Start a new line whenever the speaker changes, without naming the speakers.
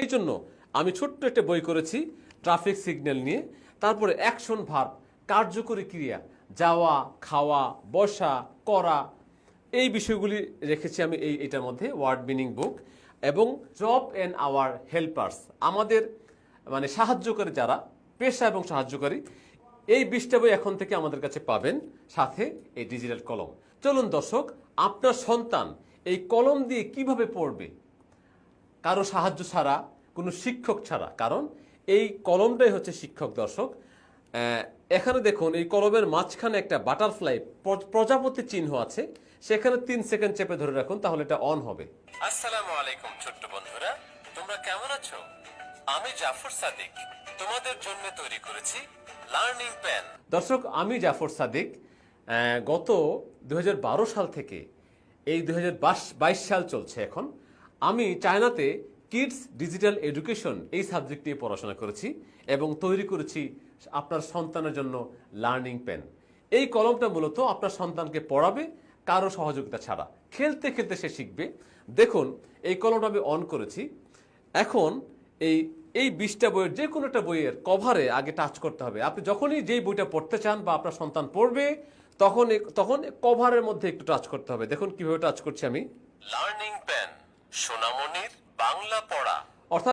এই জন্য আমি ছোট্ট একটা বই করেছি ট্রাফিক সিগন্যাল নিয়ে। তারপরে অ্যাকশন ভার্ব, কার্যকরী ক্রিয়া, যাওয়া, খাওয়া, বসা, করা, এই বিষয়গুলি রেখেছি আমি এটার মধ্যে ওয়ার্ড মিনিং বুক। এবং জব অ্যান্ড আওয়ার হেল্পার্স, আমাদের মানে সাহায্যকারী যারা, পেশা এবং সাহায্যকারী, এই 20টা বই এখন থেকে আমাদের কাছে পাবেন, সাথে এই ডিজিটাল কলম। চলুন দর্শক, আপনার সন্তান এই কলম দিয়ে কিভাবে পড়বে, কারো সাহায্য ছাড়া, কোনো শিক্ষক ছাড়া, কারণ এই কলমটাই হচ্ছে শিক্ষক। দর্শক এখানে দেখুন, এই কলমের মাঝখানে একটা বাটারফ্লাই প্রজাপতি চিহ্ন আছে, সেখানে 3 সেকেন্ড চেপে ধরে রাখুন, তাহলে এটা অন হবে। আসসালামু আলাইকুম ছোট্ট বন্ধুরা, তোমরা কেমন আছো? আমি জাফর সাদিক তোমাদের জন্য তৈরি করেছি লার্নিং পেন। দর্শক, আমি জাফর সাদিক গত 2012 সাল থেকে এই 2022 সাল চলছে এখন, আমি চায়নাতে কিডস ডিজিটাল এডুকেশন এই সাবজেক্ট নিয়ে পড়াশোনা করেছি এবং তৈরি করেছি আপনার সন্তানের জন্য লার্নিং পেন। এই কলমটা মূলত আপনার সন্তানকে পড়াবে কারো সহযোগিতা ছাড়া, খেলতে খেলতে সে শিখবে। দেখুন, এই কলমটা আমি অন করেছি। এখন এই 20টা বইয়ের যে কোনো একটা বইয়ের কভারে আগে টাচ করতে হবে। আপনি যখনই যেই বইটা পড়তে চান বা আপনার সন্তান পড়বে, তখন কভারের মধ্যে একটু টাচ করতে হবে। দেখুন কিভাবে টাচ করছি আমি। লার্নিং পেন, সোনামণির বাংলা পড়া।